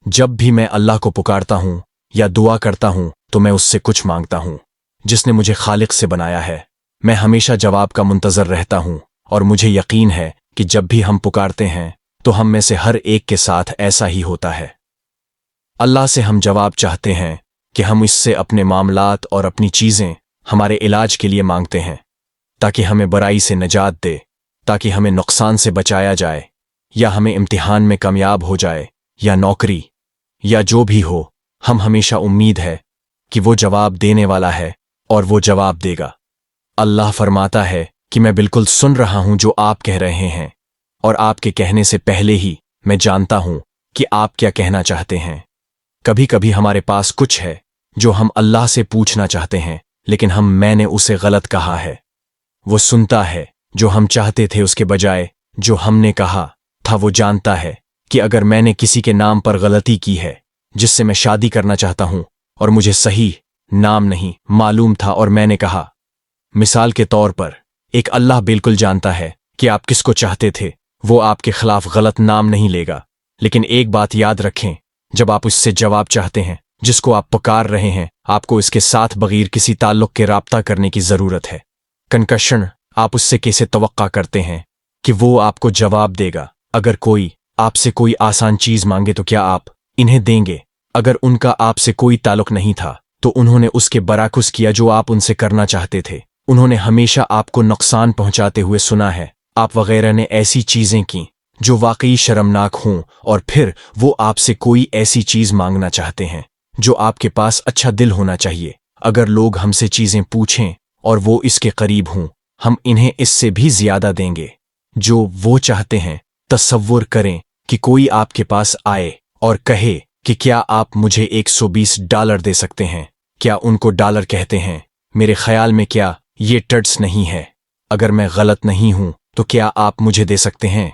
जब भी मैं अल्लाह को पुकारता हूँ या दुआ करता हूँ तो मैं उससे कुछ मांगता हूँ जिसने मुझे खालिक से बनाया है। मैं हमेशा जवाब का मुंतजर रहता हूँ और मुझे यकीन है कि जब भी हम पुकारते हैं तो हम में से हर एक के साथ ऐसा ही होता है। अल्लाह से हम जवाब चाहते हैं कि हम इससे अपने मामलात और अपनी चीज़ें हमारे इलाज के लिए मांगते हैं ताकि हमें बुराई से निजात दे, ताकि हमें नुकसान से बचाया जाए, या हमें इम्तिहान में कामयाब हो जाए, या नौकरी, या जो भी हो। हम हमेशा उम्मीद है कि वो जवाब देने वाला है और वो जवाब देगा। अल्लाह फरमाता है कि मैं बिल्कुल सुन रहा हूं जो आप कह रहे हैं और आपके कहने से पहले ही मैं जानता हूं कि आप क्या कहना चाहते हैं। कभी कभी हमारे पास कुछ है जो हम अल्लाह से पूछना चाहते हैं लेकिन मैंने उसे गलत कहा है। वो सुनता है जो हम चाहते थे उसके बजाय जो हमने कहा था। वो जानता है कि अगर मैंने किसी के नाम पर गलती की है जिससे मैं शादी करना चाहता हूं और मुझे सही नाम नहीं मालूम था और मैंने कहा, मिसाल के तौर पर एक अल्लाह बिल्कुल जानता है कि आप किसको चाहते थे, वो आपके खिलाफ गलत नाम नहीं लेगा। लेकिन एक बात याद रखें, जब आप उससे जवाब चाहते हैं जिसको आप पुकार रहे हैं, आपको इसके साथ बगैर किसी ताल्लुक के राब्ता करने की जरूरत है। कनकशन आप उससे कैसे तवक्का करते हैं कि वो आपको जवाब देगा? अगर कोई आपसे कोई आसान चीज मांगे तो क्या आप इन्हें देंगे? अगर उनका आपसे कोई ताल्लुक नहीं था तो उन्होंने उसके बराकुस किया जो आप उनसे करना चाहते थे। उन्होंने हमेशा आपको नुकसान पहुंचाते हुए सुना है। आप वगैरह ने ऐसी चीजें की जो वाकई शर्मनाक हों और फिर वो आपसे कोई ऐसी चीज मांगना चाहते हैं जो आपके पास अच्छा दिल होना चाहिए। अगर लोग हमसे चीजें पूछें और वो इसके करीब हों, हम इन्हें इससे भी ज्यादा देंगे जो वो चाहते हैं। तसव्वुर करें कि कोई आपके पास आए और कहे कि क्या आप मुझे $120 दे सकते हैं? क्या उनको डॉलर कहते हैं? मेरे ख्याल में क्या ये टर्ड्स नहीं है? अगर मैं गलत नहीं हूं तो क्या आप मुझे दे सकते हैं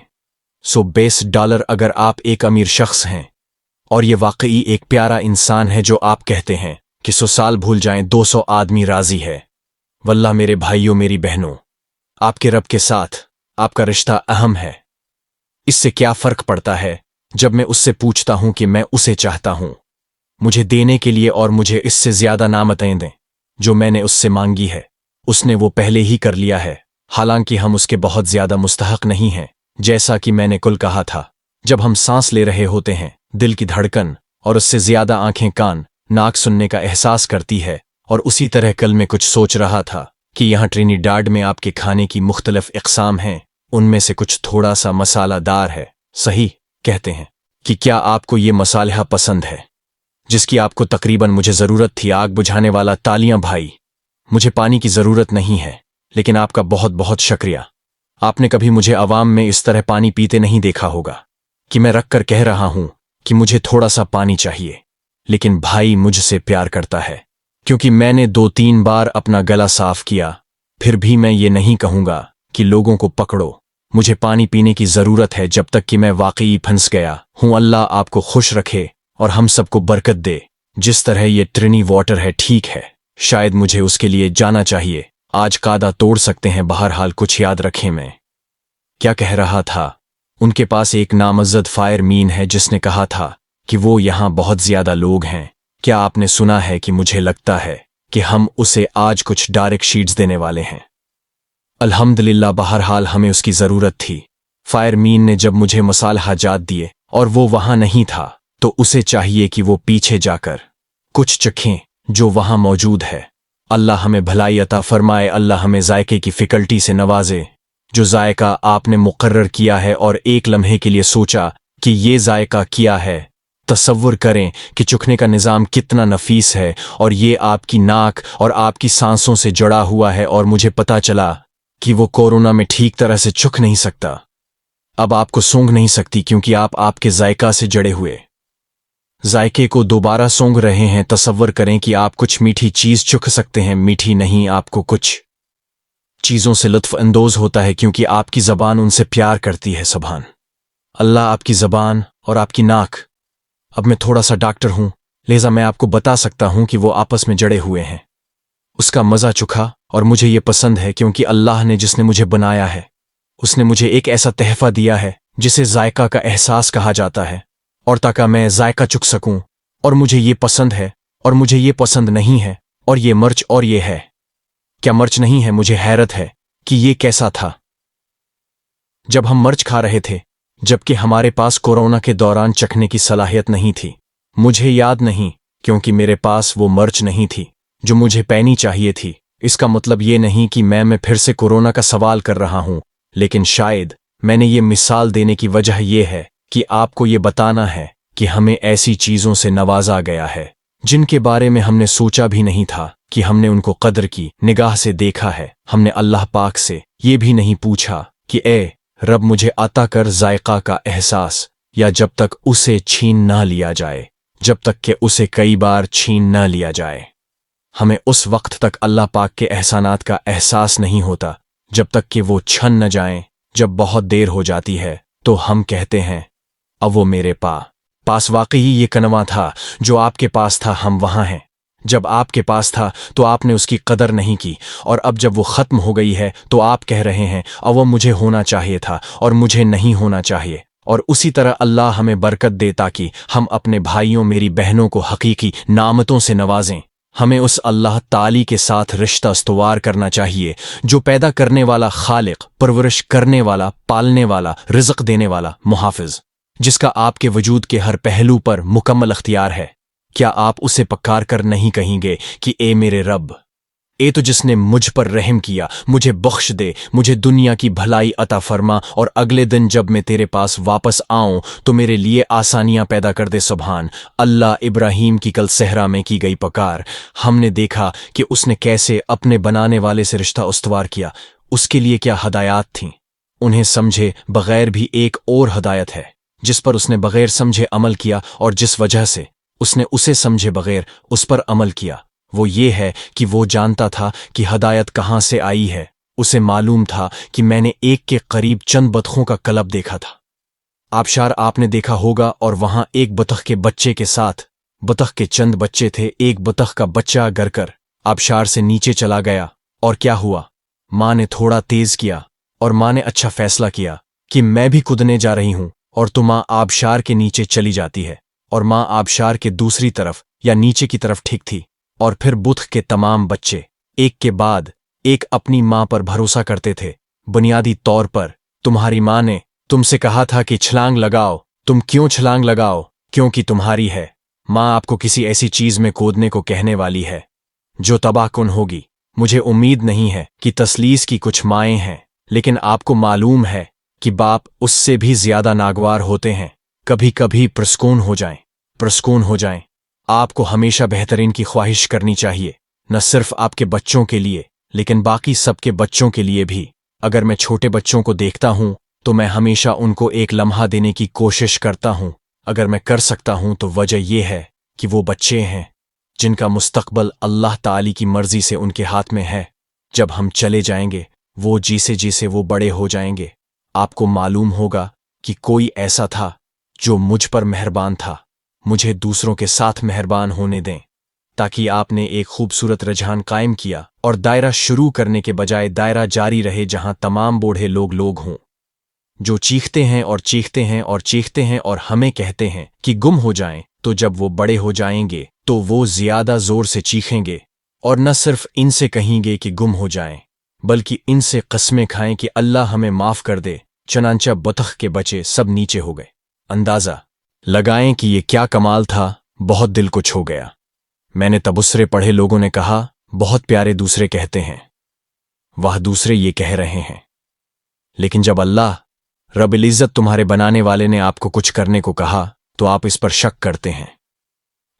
$120? अगर आप एक अमीर शख्स हैं और ये वाकई एक प्यारा इंसान है जो आप कहते हैं कि 100 साल भूल जाएं 200 आदमी राजी है। वल्लाह मेरे भाइयों मेरी बहनों, आपके रब के साथ आपका रिश्ता अहम है। इससे क्या फर्क पड़ता है जब मैं उससे पूछता हूं कि मैं उसे चाहता हूं मुझे देने के लिए और मुझे इससे ज्यादा नामतें दें जो मैंने उससे मांगी है। उसने वो पहले ही कर लिया है, हालांकि हम उसके बहुत ज्यादा मुस्तहक नहीं हैं। जैसा कि मैंने कुल कहा था, जब हम सांस ले रहे होते हैं, दिल की धड़कन और उससे ज्यादा आंखें कान नाक सुनने का एहसास करती है। और उसी तरह कल मैं कुछ सोच रहा था कि यहाँ ट्रिनिडाड में आपके खाने की मुख्तलिफ इक़साम हैं, उनमें से कुछ थोड़ा सा मसालादार है। सही कहते हैं कि क्या आपको ये मसालेहा पसंद है जिसकी आपको तकरीबन मुझे जरूरत थी? आग बुझाने वाला तालियां भाई। मुझे पानी की जरूरत नहीं है लेकिन आपका बहुत बहुत शुक्रिया। आपने कभी मुझे अवाम में इस तरह पानी पीते नहीं देखा होगा कि मैं रख कर कह रहा हूं कि मुझे थोड़ा सा पानी चाहिए। लेकिन भाई मुझसे प्यार करता है क्योंकि मैंने 2-3 बार अपना गला साफ किया। फिर भी मैं ये नहीं कहूंगा कि लोगों को पकड़ो, मुझे पानी पीने की जरूरत है जब तक कि मैं वाकई फंस गया हूं। अल्लाह आपको खुश रखे और हम सबको बरकत दे। जिस तरह ये ट्रिनी वाटर है ठीक है, शायद मुझे उसके लिए जाना चाहिए। आज कादा तोड़ सकते हैं। बहरहाल कुछ याद रखें, मैं क्या कह रहा था। उनके पास एक नामज़द फायरमीन है जिसने कहा था कि वो यहां बहुत ज्यादा लोग हैं। क्या आपने सुना है कि मुझे लगता है कि हम उसे आज कुछ डायरेक्ट शीट्स देने वाले हैं। अल्हम्दुलिल्लाह, बहरहाल हमें उसकी जरूरत थी। फायरमीन ने जब मुझे मसालहाजात दिए और वो वहां नहीं था तो उसे चाहिए कि वो पीछे जाकर कुछ चखें जो वहां मौजूद है। अल्लाह हमें भलाई अता फरमाए। अल्लाह हमें जायके की फिकल्टी से नवाजे। जो जायका आपने मुकर्रर किया है और एक लम्हे के लिए सोचा कि ये जायका किया है, तसव्वुर करें कि चुखने का निज़ाम कितना नफीस है और ये आपकी नाक और आपकी सांसों से जुड़ा हुआ है। और मुझे पता चला कि वो कोरोना में ठीक तरह से चुख नहीं सकता। अब आपको सूंघ नहीं सकती क्योंकि आप आपके जायका से जड़े हुए जायके को दोबारा सूंघ रहे हैं। तसव्वुर करें कि आप कुछ मीठी चीज चुख सकते हैं। मीठी नहीं, आपको कुछ चीजों से लुत्फ अंदोज होता है क्योंकि आपकी जबान उनसे प्यार करती है। सुभान अल्लाह, आपकी जबान और आपकी नाक। अब मैं थोड़ा सा डॉक्टर हूं, लिहाजा मैं आपको बता सकता हूं कि वो आपस में जड़े हुए हैं। उसका मजा चुखा और मुझे ये पसंद है क्योंकि अल्लाह ने जिसने मुझे बनाया है उसने मुझे एक ऐसा तहफा दिया है जिसे जायका का एहसास कहा जाता है। और ताकि मैं जायका चुक सकूं, और मुझे ये पसंद है और मुझे ये पसंद नहीं है, और ये मिर्च और ये है। क्या मिर्च नहीं है? मुझे हैरत है कि ये कैसा था जब हम मिर्च खा रहे थे, जबकि हमारे पास कोरोना के दौरान चखने की सलाहियत नहीं थी। मुझे याद नहीं, क्योंकि मेरे पास वो मिर्च नहीं थी जो मुझे पैनी चाहिए थी। इसका मतलब ये नहीं कि मैं फिर से कोरोना का सवाल कर रहा हूं, लेकिन शायद मैंने ये मिसाल देने की वजह यह है कि आपको ये बताना है कि हमें ऐसी चीजों से नवाजा गया है जिनके बारे में हमने सोचा भी नहीं था कि हमने उनको कदर की निगाह से देखा है। हमने अल्लाह पाक से ये भी नहीं पूछा कि ए रब, मुझे अता कर जायका का एहसास, या जब तक उसे छीन ना लिया जाए, जब तक कि उसे कई बार छीन ना लिया जाए। हमें उस वक्त तक अल्लाह पाक के एहसानात का एहसास नहीं होता जब तक कि वो छन न जाएं। जब बहुत देर हो जाती है तो हम कहते हैं, अब वो मेरे पास वाकई ये कनवा था जो आपके पास था, हम वहां हैं। जब आपके पास था तो आपने उसकी कदर नहीं की, और अब जब वो खत्म हो गई है तो आप कह रहे हैं, अब वो मुझे होना चाहिए था और मुझे नहीं होना चाहिए। और उसी तरह अल्लाह हमें बरकत दे ताकि हम अपने भाइयों मेरी बहनों को हकीकी नामतों से नवाजें। हमें उस अल्लाह ताली के साथ रिश्ता इस्तवार करना चाहिए जो पैदा करने वाला, खालिक, परवरिश करने वाला, पालने वाला, रिज़्क देने वाला, मुहाफिज, जिसका आपके वजूद के हर पहलू पर मुकम्मल अख्तियार है। क्या आप उसे पकार कर नहीं कहेंगे कि ए मेरे रब, ए तो जिसने मुझ पर रहम किया, मुझे बख्श दे, मुझे दुनिया की भलाई अता फरमा, और अगले दिन जब मैं तेरे पास वापस आऊं तो मेरे लिए आसानियां पैदा कर दे। सुभान अल्लाह। इब्राहीम की कल सहरा में की गई पकार, हमने देखा कि उसने कैसे अपने बनाने वाले से रिश्ता उस्तवार किया। उसके लिए क्या हदायत थीं। उन्हें समझे बगैर भी एक और हदायत है जिस पर उसने बगैर समझे अमल किया, और जिस वजह से उसने उसे समझे बगैर उस पर अमल किया, वो ये है कि वो जानता था कि हदायत कहाँ से आई है। उसे मालूम था कि मैंने एक के करीब चंद बतखों का क्लब देखा था। आबशार आपने देखा होगा, और वहां एक बतख के बच्चे के साथ बतख के चंद बच्चे थे। एक बतख का बच्चा गरकर आबशार से नीचे चला गया, और क्या हुआ, माँ ने थोड़ा तेज किया, और माँ ने अच्छा फैसला किया कि मैं भी कूदने जा रही हूं, और तो माँ आबशार के नीचे चली जाती है, और माँ आबशार के दूसरी तरफ या नीचे की तरफ ठीक थी। और फिर बुतख के तमाम बच्चे एक के बाद एक अपनी माँ पर भरोसा करते थे। बुनियादी तौर पर तुम्हारी माँ ने तुमसे कहा था कि छलांग लगाओ। तुम क्यों छलांग लगाओ? क्योंकि तुम्हारी है। माँ आपको किसी ऐसी चीज में कूदने को कहने वाली है जो तबाहकुन होगी। मुझे उम्मीद नहीं है कि तसलीस की कुछ माएँ हैं, लेकिन आपको मालूम है कि बाप उससे भी ज्यादा नागवार होते हैं। कभी कभी प्रस्कून हो जाएं। आपको हमेशा बेहतरीन की ख्वाहिश करनी चाहिए, न सिर्फ आपके बच्चों के लिए लेकिन बाकी सबके बच्चों के लिए भी। अगर मैं छोटे बच्चों को देखता हूं तो मैं हमेशा उनको एक लम्हा देने की कोशिश करता हूं। अगर मैं कर सकता हूं तो वजह यह है कि वो बच्चे हैं जिनका मुस्तकबल अल्लाह ताली की मर्जी से उनके हाथ में है। जब हम चले जाएंगे, वो जिसे वो बड़े हो जाएंगे, आपको मालूम होगा कि कोई ऐसा था जो मुझ पर मेहरबान था। मुझे दूसरों के साथ मेहरबान होने दें, ताकि आपने एक खूबसूरत रुझान कायम किया, और दायरा शुरू करने के बजाय दायरा जारी रहे जहां तमाम बूढ़े लोग हों जो चीखते हैं और चीखते हैं और चीखते हैं और हमें कहते हैं कि गुम हो जाएं। तो जब वो बड़े हो जाएंगे तो वो ज्यादा जोर से चीखेंगे, और न सिर्फ इनसे कहेंगे कि गुम हो जाएं, बल्कि इनसे कस्में खाएं कि अल्लाह हमें माफ कर दे। चनांचा बतख के बच्चे सब नीचे हो गए। अंदाजा लगाएं कि ये क्या कमाल था। बहुत दिल को छू गया। मैंने तबसरे पढ़े लोगों ने कहा, बहुत प्यारे दूसरे कहते हैं, वह दूसरे ये कह रहे हैं। लेकिन जब अल्लाह रब्बुल इज्जत तुम्हारे बनाने वाले ने आपको कुछ करने को कहा तो आप इस पर शक करते हैं।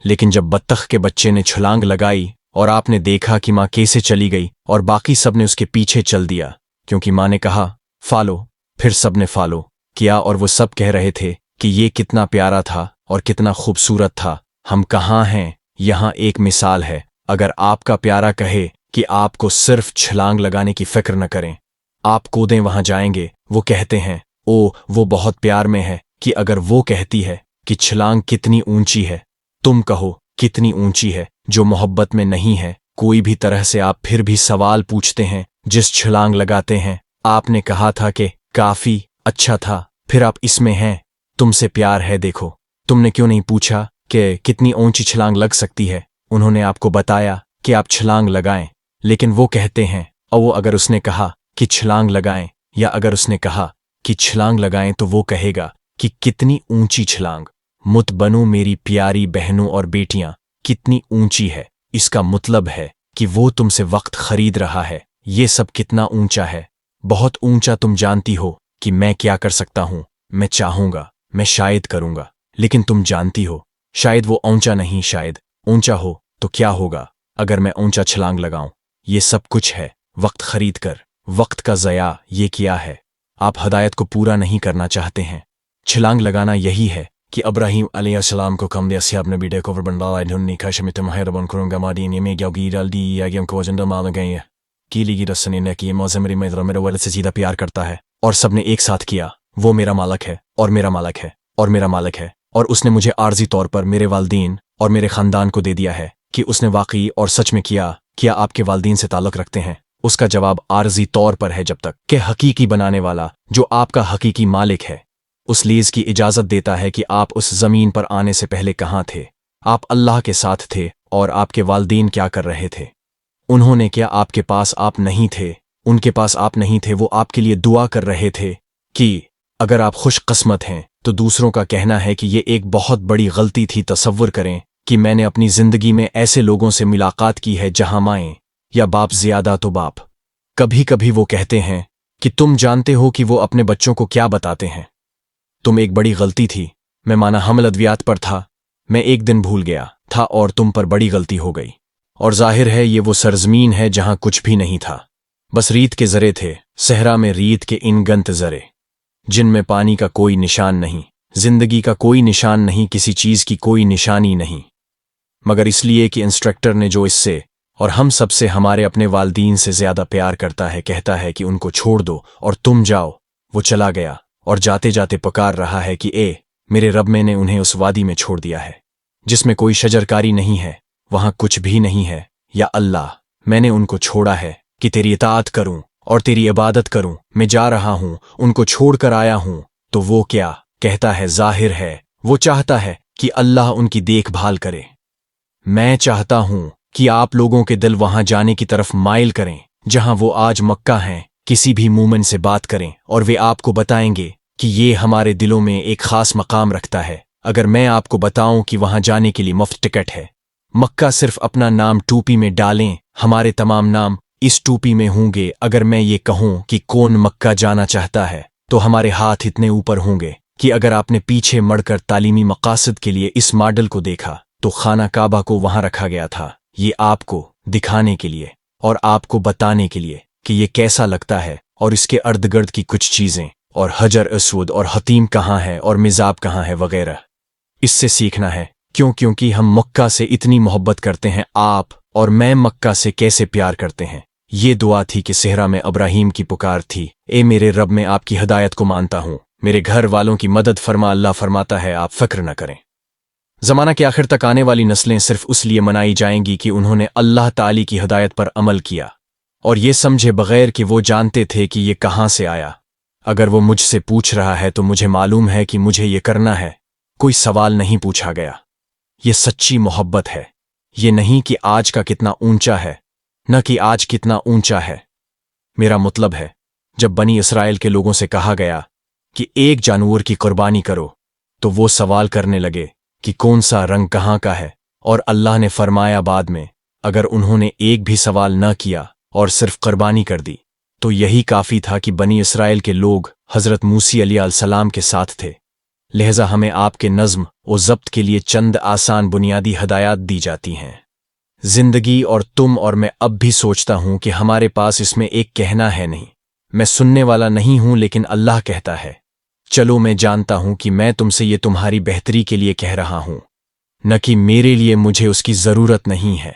लेकिन जब बत्तख के बच्चे ने छलांग लगाई और आपने देखा कि माँ कैसे चली गई और बाकी सब ने उसके पीछे चल दिया, क्योंकि माँ ने कहा फॉलो, फिर सब ने फॉलो किया, और वो सब कह रहे थे कि ये कितना प्यारा था और कितना खूबसूरत था। हम कहाँ हैं? यहाँ एक मिसाल है। अगर आपका प्यारा कहे कि आपको सिर्फ छलांग लगाने की फिक्र न करें, आप कूदें, वहां जाएंगे। वो कहते हैं ओ वो बहुत प्यार में है कि अगर वो कहती है कि छलांग कितनी ऊंची है, तुम कहो कितनी ऊंची है, जो मोहब्बत में नहीं है। कोई भी तरह से आप फिर भी सवाल पूछते हैं जिस छलांग लगाते हैं। आपने कहा था कि काफी अच्छा था, फिर आप इसमें हैं, तुमसे प्यार है, देखो तुमने क्यों नहीं पूछा कि कितनी ऊंची छलांग लग सकती है? उन्होंने आपको बताया कि आप छलांग लगाएं, लेकिन वो कहते हैं और वो अगर उसने कहा कि छलांग लगाएं या अगर उसने कहा कि छलांग लगाएं तो वो कहेगा कि कितनी ऊंची छलांग। मुत बनो मेरी प्यारी बहनों और बेटियां, कितनी ऊंची है, इसका मतलब है कि वो तुमसे वक्त खरीद रहा है। ये सब कितना ऊंचा है, बहुत ऊंचा। तुम जानती हो कि मैं क्या कर सकता हूं, मैं चाहूंगा, मैं शायद करूंगा, लेकिन तुम जानती हो शायद वो ऊंचा नहीं, शायद ऊंचा हो तो क्या होगा अगर मैं ऊंचा छलांग लगाऊं। ये सब कुछ है वक्त खरीद कर, वक्त का ज़या ये किया है। आप हदायत को पूरा नहीं करना चाहते हैं। छलांग लगाना यही है कि इब्राहीम अलैहिस्सलाम को कम दिया अपने बेटे को बनवाया ढूंढने का शमित महरबन करूंगा मादीन में क्या गिरल दी या गेम को वजन माल गए हैं कीली की रसने ने कि मौसम मेरे वाले से सीधा प्यार करता है और सबने एक साथ किया। वो मेरा मालक है और मेरा मालक है और मेरा मालक है, और उसने मुझे आर्जी तौर पर मेरे वालदीन और मेरे खानदान को दे दिया है कि उसने वाकई और सच में किया। क्या आपके वालदीन से ताल्लुक रखते हैं? उसका जवाब आर्जी तौर पर है, जब तक कि हकीकी बनाने वाला जो आपका हकीकी मालिक है उस लीज की इजाजत देता है कि आप उस जमीन पर आने से पहले कहाँ थे। आप अल्लाह के साथ थे और आपके वालदीन क्या कर रहे थे? उन्होंने क्या आपके पास आप नहीं थे, उनके पास आप नहीं थे, वो आपके लिए दुआ कर रहे थे कि अगर आप खुशकिस्मत हैं तो दूसरों का कहना है कि ये एक बहुत बड़ी गलती थी। तसव्वुर करें कि मैंने अपनी जिंदगी में ऐसे लोगों से मुलाकात की है जहां माएँ या बाप ज्यादा तो बाप। कभी कभी वो कहते हैं कि तुम जानते हो कि वो अपने बच्चों को क्या बताते हैं? तुम एक बड़ी गलती थी, मैं माना हमल अद्वियात पर था, मैं एक दिन भूल गया था और तुम पर बड़ी गलती हो गई। और जाहिर है ये वो सरजमीन है जहां कुछ भी नहीं था, बस रीत के जरे थे, सहरा में रीत के इनगंत जरे, जिनमें पानी का कोई निशान नहीं, जिंदगी का कोई निशान नहीं, किसी चीज की कोई निशानी नहीं, मगर इसलिए कि इंस्ट्रक्टर ने जो इससे और हम सबसे हमारे अपने वालदीन से ज्यादा प्यार करता है, कहता है कि उनको छोड़ दो और तुम जाओ। वो चला गया और जाते जाते पुकार रहा है कि ए मेरे रब, मैंने उन्हें उस वादी में छोड़ दिया है जिसमें कोई शजरकारी नहीं है, वहां कुछ भी नहीं है। या अल्लाह, मैंने उनको छोड़ा है कि तेरी इताअत करूं और तेरी इबादत करूं। मैं जा रहा हूं, उनको छोड़ कर आया हूं। तो वो क्या कहता है? जाहिर है वो चाहता है कि अल्लाह उनकी देखभाल करे। मैं चाहता हूं कि आप लोगों के दिल वहां जाने की तरफ माइल करें जहां वो आज मक्का हैं। किसी भी मोमिन से बात करें और वे आपको बताएंगे कि ये हमारे दिलों में एक खास मकाम रखता है। अगर मैं आपको बताऊं कि वहां जाने के लिए मुफ्त टिकट है, मक्का सिर्फ अपना नाम टोपी में डालें, हमारे तमाम नाम इस टोपी में होंगे। अगर मैं ये कहूं कि कौन मक्का जाना चाहता है तो हमारे हाथ इतने ऊपर होंगे कि अगर आपने पीछे मड़कर तालीमी मकासद के लिए इस मॉडल को देखा तो खाना काबा को वहां रखा गया था, ये आपको दिखाने के लिए और आपको बताने के लिए कि ये कैसा लगता है और इसके अर्द गिर्द की कुछ चीजें और हजर असवद और हतीम कहाँ है और मिजाब कहाँ है वगैरह। इससे सीखना है क्योंकि हम मक्का से इतनी मोहब्बत करते हैं। आप और मैं मक्का से कैसे प्यार करते हैं। ये दुआ थी कि सेहरा में इब्राहीम की पुकार थी, ए मेरे रब, मैं आपकी हिदायत को मानता हूं, मेरे घर वालों की मदद फरमा। अल्लाह फरमाता है आप फिक्र न करें, जमाना के आखिर तक आने वाली नस्लें सिर्फ उस लिए मनाई जाएंगी कि उन्होंने अल्लाह ताली की हिदायत पर अमल किया और ये समझे बगैर कि वो जानते थे कि ये कहां से आया। अगर वो मुझसे पूछ रहा है तो मुझे मालूम है कि मुझे ये करना है। कोई सवाल नहीं पूछा गया। ये सच्ची मोहब्बत है। ये नहीं कि आज का कितना ऊंचा है, न कि आज कितना ऊंचा है। मेरा मतलब है जब बनी इसराइल के लोगों से कहा गया कि एक जानवर की कुर्बानी करो तो वो सवाल करने लगे कि कौन सा रंग कहाँ का है, और अल्लाह ने फरमाया बाद में अगर उन्होंने एक भी सवाल न किया और सिर्फ कुर्बानी कर दी तो यही काफी था कि बनी इसराइल के लोग हजरत मूसी अलैहिस्सलाम के साथ थे। लिहाजा हमें आपके नज्म और ज़ब्त के लिए चंद आसान बुनियादी हदायत दी जाती हैं। जिंदगी और तुम और मैं अब भी सोचता हूं कि हमारे पास इसमें एक कहना है नहीं। मैं सुनने वाला नहीं हूं, लेकिन अल्लाह कहता है चलो मैं जानता हूं कि मैं तुमसे ये तुम्हारी बेहतरी के लिए कह रहा हूं, न कि मेरे लिए। मुझे उसकी जरूरत नहीं है,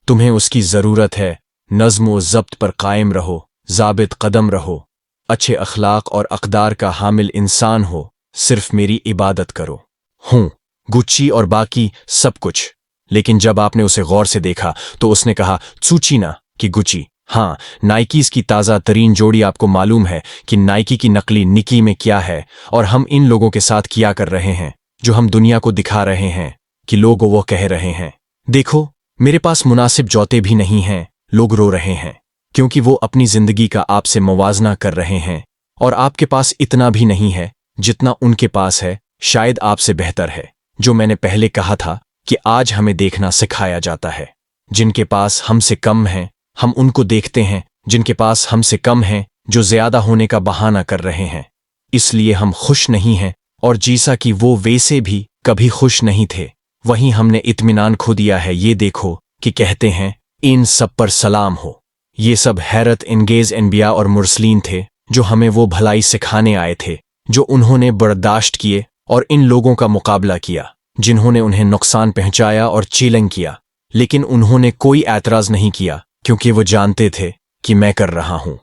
तुम्हें उसकी जरूरत है। नज्म और ज़ब्त पर कायम रहो, जाबित कदम रहो, अच्छे अखलाक और अक़दार का हामिल इंसान हो, सिर्फ मेरी इबादत करो। हूं गुच्ची और बाकी सब कुछ। लेकिन जब आपने उसे गौर से देखा तो उसने कहा चूचीना कि गुची। हाँ, नाइकीज की ताज़ा तरीन जोड़ी। आपको मालूम है कि नाइकी की नकली निकी में क्या है और हम इन लोगों के साथ किया कर रहे हैं जो हम दुनिया को दिखा रहे हैं कि लोग वो कह रहे हैं, देखो मेरे पास मुनासिब जौते भी नहीं हैं, लोग रो रहे हैं क्योंकि वो अपनी जिंदगी का आपसे मुवाजना कर रहे हैं और आपके पास इतना भी नहीं है जितना उनके पास है, शायद आपसे बेहतर है। जो मैंने पहले कहा था कि आज हमें देखना सिखाया जाता है। जिनके पास हमसे कम है हम उनको देखते हैं, जिनके पास हमसे कम है जो ज्यादा होने का बहाना कर रहे हैं, इसलिए हम खुश नहीं हैं। और जैसा कि वो वैसे भी कभी खुश नहीं थे, वहीं हमने इत्मीनान खो दिया है। ये देखो कि कहते हैं इन सब पर सलाम हो। ये सब हैरत इंगेज अनबिया और मुरसलीन थे जो हमें वो भलाई सिखाने आए थे जो उन्होंने बर्दाश्त किए और इन लोगों का मुकाबला किया जिन्होंने उन्हें नुकसान पहुंचाया और चीलंग किया, लेकिन उन्होंने कोई ऐतराज नहीं किया क्योंकि वो जानते थे कि मैं कर रहा हूं।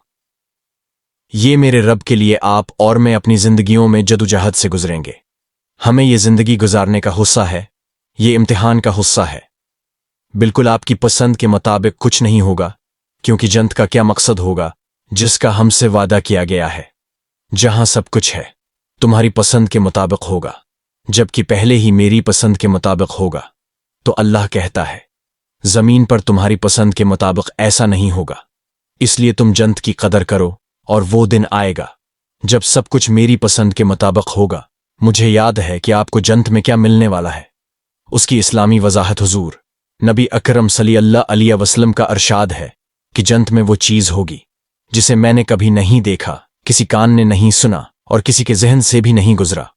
ये मेरे रब के लिए आप और मैं अपनी जिंदगियों में जदोजहद से गुजरेंगे। हमें ये जिंदगी गुजारने का हुस्सा है, ये इम्तिहान का हुस्सा है। बिल्कुल आपकी पसंद के मुताबिक कुछ नहीं होगा, क्योंकि जन्नत का क्या मकसद होगा जिसका हमसे वादा किया गया है, जहां सब कुछ है तुम्हारी पसंद के मुताबिक होगा, जबकि पहले ही मेरी पसंद के मुताबिक होगा। तो अल्लाह कहता है जमीन पर तुम्हारी पसंद के मुताबिक ऐसा नहीं होगा, इसलिए तुम जन्नत की कदर करो और वो दिन आएगा जब सब कुछ मेरी पसंद के मुताबिक होगा। मुझे याद है कि आपको जन्नत में क्या मिलने वाला है। उसकी इस्लामी वजाहत हुजूर नबी अकरम सल्लल्लाहु अलैहि वसल्लम का अरशाद है कि जन्नत में वो चीज होगी जिसे मैंने कभी नहीं देखा, किसी कान ने नहीं सुना और किसी के जहन से भी नहीं गुजरा,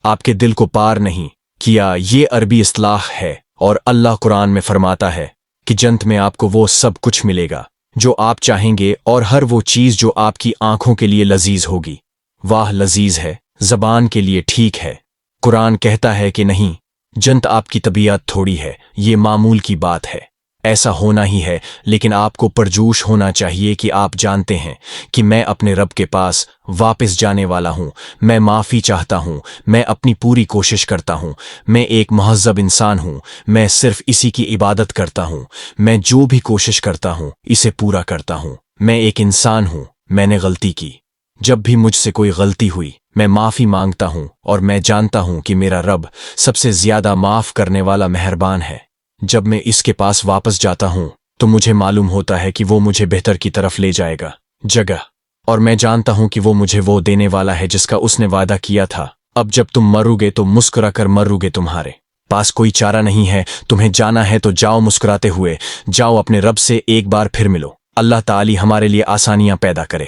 आपके दिल को पार नहीं किया। ये अरबी इस्लाह है और अल्लाह कुरान में फरमाता है कि जन्नत में आपको वो सब कुछ मिलेगा जो आप चाहेंगे और हर वो चीज जो आपकी आंखों के लिए लजीज होगी। वाह लजीज है, जबान के लिए ठीक है। कुरान कहता है कि नहीं, जन्नत आपकी तबीयत थोड़ी है, ये मामूल की बात है, ऐसा होना ही है, लेकिन आपको परजोश होना चाहिए कि आप जानते हैं कि मैं अपने रब के पास वापस जाने वाला हूं, मैं माफ़ी चाहता हूं, मैं अपनी पूरी कोशिश करता हूं, मैं एक महज़ब इंसान हूं, मैं सिर्फ इसी की इबादत करता हूं, मैं जो भी कोशिश करता हूं इसे पूरा करता हूं। मैं एक इंसान हूं, मैंने गलती की, जब भी मुझसे कोई गलती हुई मैं माफ़ी मांगता हूं और मैं जानता हूं कि मेरा रब सबसे ज्यादा माफ़ करने वाला मेहरबान है। जब मैं इसके पास वापस जाता हूं तो मुझे मालूम होता है कि वो मुझे बेहतर की तरफ ले जाएगा जगह, और मैं जानता हूं कि वो मुझे वो देने वाला है जिसका उसने वादा किया था। अब जब तुम मरोगे तो मुस्कुरा कर मरोगे, तुम्हारे पास कोई चारा नहीं है, तुम्हें जाना है तो जाओ, मुस्कुराते हुए जाओ, अपने रब से एक बार फिर मिलो। अल्लाह ताली हमारे लिए आसानियां पैदा करे।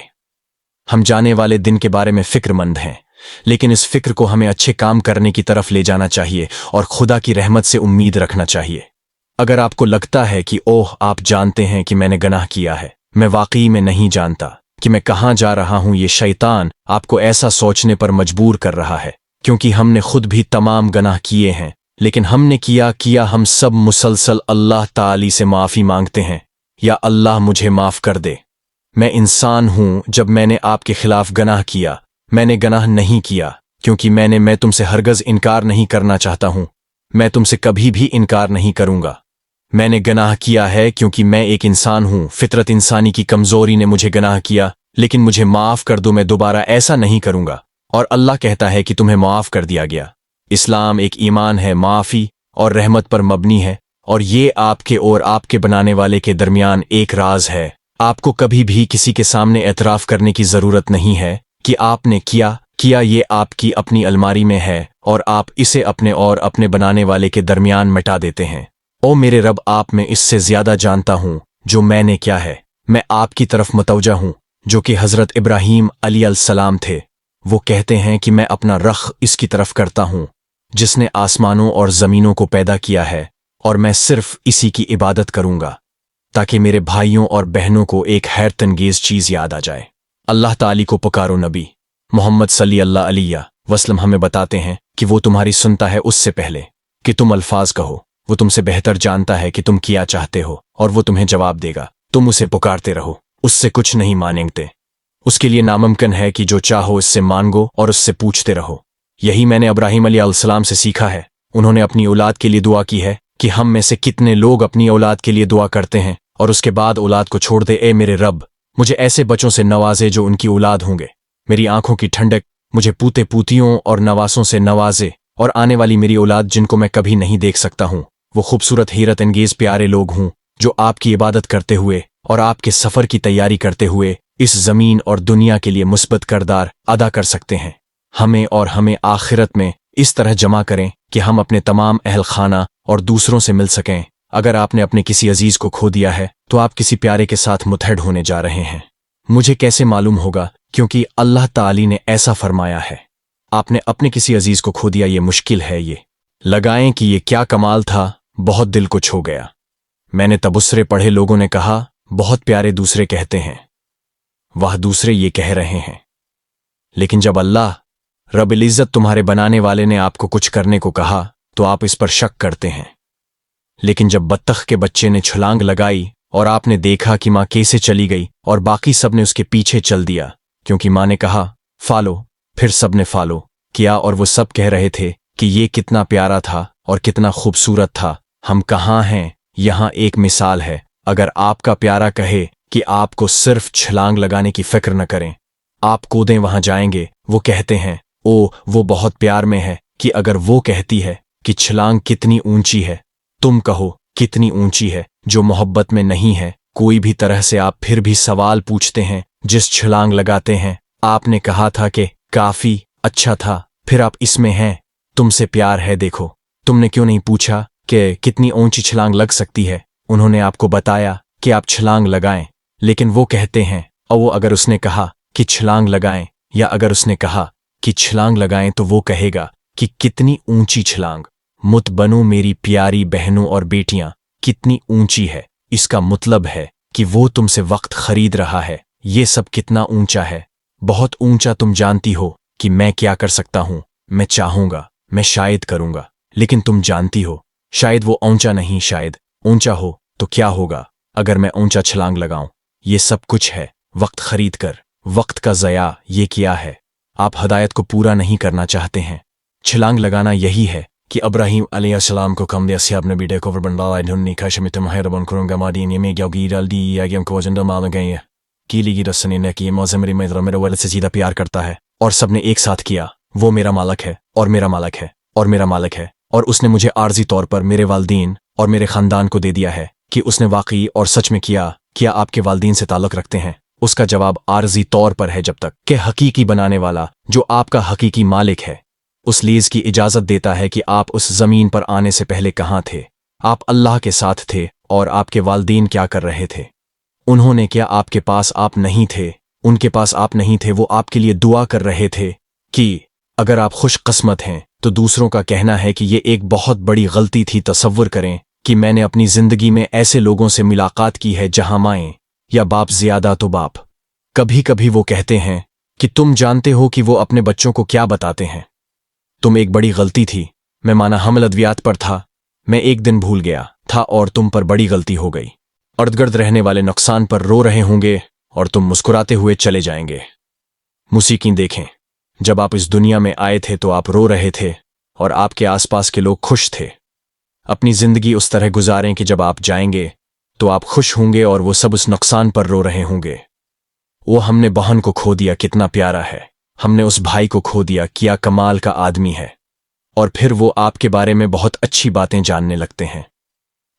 हम जाने वाले दिन के बारे में फिक्रमंद हैं, लेकिन इस फिक्र को हमें अच्छे काम करने की तरफ ले जाना चाहिए और खुदा की रहमत से उम्मीद रखना चाहिए। अगर आपको लगता है कि ओह आप जानते हैं कि मैंने गुनाह किया है, मैं वाकई में नहीं जानता कि मैं कहाँ जा रहा हूँ, ये शैतान आपको ऐसा सोचने पर मजबूर कर रहा है, क्योंकि हमने खुद भी तमाम गुनाह किए हैं, लेकिन हमने किया हम सब मुसलसल अल्लाह ताली से माफ़ी मांगते हैं, या अल्लाह मुझे माफ़ कर दे, मैं इंसान हूँ। जब मैंने आपके खिलाफ गुनाह किया, मैंने गुनाह नहीं किया क्योंकि मैं तुमसे हरगज इनकार नहीं करना चाहता हूँ, मैं तुमसे कभी भी इनकार नहीं करूँगा। मैंने गुनाह किया है क्योंकि मैं एक इंसान हूँ, फितरत इंसानी की कमजोरी ने मुझे गुनाह किया, लेकिन मुझे माफ़ कर दो, मैं दोबारा ऐसा नहीं करूँगा। और अल्लाह कहता है कि तुम्हें माफ़ कर दिया गया। इस्लाम एक ईमान है, माफ़ी और रहमत पर मबनी है, और ये आपके और आपके बनाने वाले के दरमियान एक राज है। आपको कभी भी किसी के सामने एतराफ़ करने की ज़रूरत नहीं है कि आपने किया, ये आपकी अपनी अलमारी में है और आप इसे अपने और अपने बनाने वाले के दरमियान मिटा देते हैं। ओ मेरे रब, आप में इससे ज्यादा जानता हूँ जो मैंने क्या है। मैं आपकी तरफ मतवजा हूँ, जो कि हज़रत इब्राहीम अलैहिस्सलाम थे। वो कहते हैं कि मैं अपना रख इसकी तरफ करता हूँ जिसने आसमानों और ज़मीनों को पैदा किया है, और मैं सिर्फ इसी की इबादत करूँगा ताकि मेरे भाइयों और बहनों को एक हैरतअंगेज़ चीज़ याद आ जाए। अल्लाह ताली को पुकारो। नबी मोहम्मद सल्लल्लाहु अलैहि वसल्लम हमें बताते हैं कि वो तुम्हारी सुनता है उससे पहले कि तुम अल्फाज कहो। वो तुमसे बेहतर जानता है कि तुम क्या चाहते हो और वो तुम्हें जवाब देगा। तुम उसे पुकारते रहो, उससे कुछ नहीं मांगते। उसके लिए नामुमकिन है कि जो चाहो इससे मांगो और उससे पूछते रहो। यही मैंने इब्राहीम अलैहिस्सलाम से सीखा है। उन्होंने अपनी औलाद के लिए दुआ की है कि हम में से कितने लोग अपनी औलाद के लिए दुआ करते हैं और उसके बाद औलाद को छोड़ दे। ए मेरे रब, मुझे ऐसे बच्चों से नवाजे जो उनकी औलाद होंगे। मेरी आंखों की ठंडक मुझे पूते पूतियों और नवासों से नवाजे और आने वाली मेरी औलाद जिनको मैं कभी नहीं देख सकता हूँ, वो खूबसूरत हैरत अंगेज प्यारे लोग हूँ जो आपकी इबादत करते हुए और आपके सफ़र की तैयारी करते हुए इस ज़मीन और दुनिया के लिए मुस्बत किरदार अदा कर सकते हैं। हमें आखिरत में इस तरह जमा करें कि हम अपने तमाम अहल खाना और दूसरों से मिल सकें। अगर आपने अपने किसी अजीज को खो दिया है तो आप किसी प्यारे के साथ मुतहद होने जा रहे हैं। मुझे कैसे मालूम होगा? क्योंकि अल्लाह ताली ने ऐसा फरमाया है। आपने अपने किसी अजीज को खो दिया, ये मुश्किल है। ये लगाएं कि ये क्या कमाल था, बहुत दिल को छू गया। मैंने तबसरे पढ़े, लोगों ने कहा बहुत प्यारे दूसरे कहते हैं, वह दूसरे ये कह रहे हैं। लेकिन जब अल्लाह रब्बुल इज़्ज़त तुम्हारे बनाने वाले ने आपको कुछ करने को कहा तो आप इस पर शक करते हैं। लेकिन जब बत्तख के बच्चे ने छलांग लगाई और आपने देखा कि माँ कैसे चली गई और बाकी सब ने उसके पीछे चल दिया क्योंकि माँ ने कहा फॉलो, फिर सब ने फॉलो किया और वो सब कह रहे थे कि ये कितना प्यारा था और कितना खूबसूरत था। हम कहाँ हैं? यहाँ एक मिसाल है। अगर आपका प्यारा कहे कि आपको सिर्फ छलांग लगाने की फिक्र न करें, आप कूदें, वहां जाएंगे। वो कहते हैं ओ वो बहुत प्यार में है कि अगर वो कहती है कि छलांग कितनी ऊंची है, तुम कहो कितनी ऊंची है। जो मोहब्बत में नहीं है कोई भी तरह से, आप फिर भी सवाल पूछते हैं। जिस छलांग लगाते हैं आपने कहा था कि काफी अच्छा था, फिर आप इसमें हैं। तुमसे प्यार है, देखो। तुमने क्यों नहीं पूछा कि कितनी ऊंची छलांग लग सकती है? उन्होंने आपको बताया कि आप छलांग लगाएं, लेकिन वो कहते हैं और वो अगर उसने कहा कि छलांग लगाएं या अगर उसने कहा कि छलांग लगाएं तो वो कहेगा कि कितनी ऊंची छलांग। मुत बनो मेरी प्यारी बहनों और बेटियां, कितनी ऊंची है। इसका मतलब है कि वो तुमसे वक्त खरीद रहा है। ये सब कितना ऊंचा है, बहुत ऊंचा। तुम जानती हो कि मैं क्या कर सकता हूं, मैं चाहूंगा, मैं शायद करूंगा, लेकिन तुम जानती हो शायद वो ऊंचा नहीं, शायद ऊंचा हो तो क्या होगा अगर मैं ऊंचा छलांग लगाऊं। ये सब कुछ है वक्त खरीद कर। वक्त का ज़या ये किया है। आप हदायत को पूरा नहीं करना चाहते हैं। छलांग लगाना यही है कि इब्राहीम अलैहिस्सलाम को कम दिया अपने बेटे को बंडाला ढूंढने का शमित महरबन करूंगा मादीन में क्या गिरल दी या गेम को वजन माल गए कीली की रसने ने कि मौसम मेरे वाले से सीधा प्यार करता है और सबने एक साथ किया। वो मेरा मालक है और मेरा मालक है और मेरा मालक है, और उसने मुझे आर्जी तौर पर मेरे वालदीन और मेरे खानदान को दे दिया है। कि उसने वाकई और सच में किया, क्या आपके वालदीन से ताल्लुक रखते हैं? उसका जवाब आर्जी तौर पर है, जब तक कि हकीकी बनाने वाला जो आपका हकीकी मालिक है उस लीज की इजाजत देता है कि आप उस जमीन पर आने से पहले कहाँ थे। आप अल्लाह के साथ थे और आपके वालदीन क्या कर रहे थे? उन्होंने क्या आपके पास आप नहीं थे? उनके पास आप नहीं थे। वो आपके लिए दुआ कर रहे थे कि अगर आप खुशकिस्मत हैं तो दूसरों का कहना है कि ये एक बहुत बड़ी गलती थी। तसव्वुर करें कि मैंने अपनी जिंदगी में ऐसे लोगों से मुलाकात की है जहां माएं या बाप ज्यादा तो बाप। कभी कभी वो कहते हैं कि तुम जानते हो कि वो अपने बच्चों को क्या बताते हैं? तुम एक बड़ी गलती थी। मैं माना हमल अद्वियात पर था, मैं एक दिन भूल गया था और तुम पर बड़ी गलती हो गई। अर्दगर्द रहने वाले नुकसान पर रो रहे होंगे और तुम मुस्कुराते हुए चले जाएंगे। मुसीकी देखें, जब आप इस दुनिया में आए थे तो आप रो रहे थे और आपके आसपास के लोग खुश थे। अपनी जिंदगी उस तरह गुजारें कि जब आप जाएंगे तो आप खुश होंगे और वो सब उस नुकसान पर रो रहे होंगे। वो हमने बहन को खो दिया, कितना प्यारा है। हमने उस भाई को खो दिया, क्या कमाल का आदमी है। और फिर वो आपके बारे में बहुत अच्छी बातें जानने लगते हैं।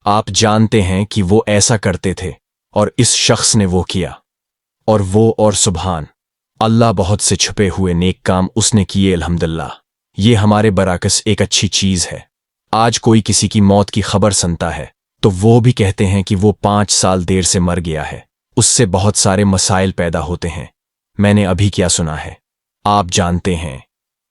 आप जानते हैं कि वो ऐसा करते थे और इस शख्स ने वो किया, और सुभान अल्लाह, बहुत से छुपे हुए नेक काम उसने किए। अल्हम्दुलिल्लाह, ये हमारे बराकस एक अच्छी चीज है। आज कोई किसी की मौत की खबर सुनता है तो वो भी कहते हैं कि वो 5 साल देर से मर गया है। उससे बहुत सारे मसाइल पैदा होते हैं। मैंने अभी क्या सुना है? आप जानते हैं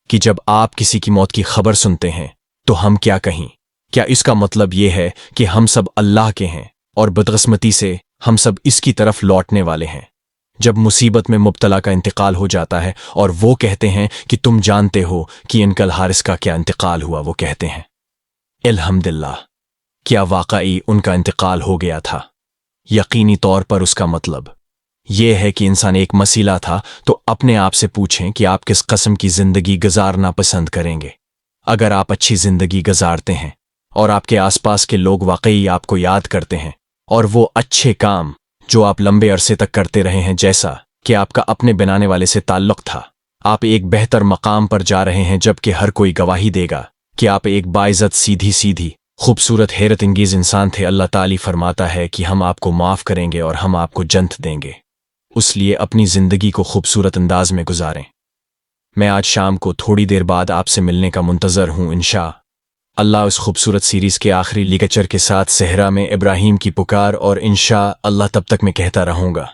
कि जब आप किसी की मौत की खबर सुनते हैं तो हम क्या कहें? क्या इसका मतलब ये है कि हम सब अल्लाह के हैं और बदकिस्मती से हम सब इसकी तरफ लौटने वाले हैं? जब मुसीबत में मुब्तला का इंतकाल हो जाता है और वो कहते हैं कि तुम जानते हो कि इनकल हारिस का क्या इंतकाल हुआ, वो कहते हैं अल्हम्दुलिल्लाह, क्या वाकई उनका इंतकाल हो गया था? यकीनी तौर पर उसका मतलब यह है कि इंसान एक मसीला था। तो अपने आप से पूछें कि आप किस किस्म की जिंदगी गुजारना पसंद करेंगे। अगर आप अच्छी जिंदगी गुजारते हैं और आपके आसपास के लोग वाकई आपको याद करते हैं और वो अच्छे काम जो आप लंबे अरसे तक करते रहे हैं, जैसा कि आपका अपने बनाने वाले से ताल्लुक था, आप एक बेहतर मकाम पर जा रहे हैं, जबकि हर कोई गवाही देगा کہ آپ ایک باعزت سیدھی سیدھی خوبصورت حیرت انگیز انسان تھے۔ اللہ تعالی فرماتا ہے کہ ہم آپ کو معاف کریں گے اور ہم آپ کو جنت دیں گے، اس لیے اپنی زندگی کو خوبصورت انداز میں گزاریں۔ میں آج شام کو تھوڑی دیر بعد آپ سے ملنے کا منتظر ہوں انشاء اللہ، اس خوبصورت سیریز کے آخری لیکچر کے ساتھ صحرا میں ابراہیم کی پکار، اور انشاء اللہ تب تک میں کہتا رہوں گا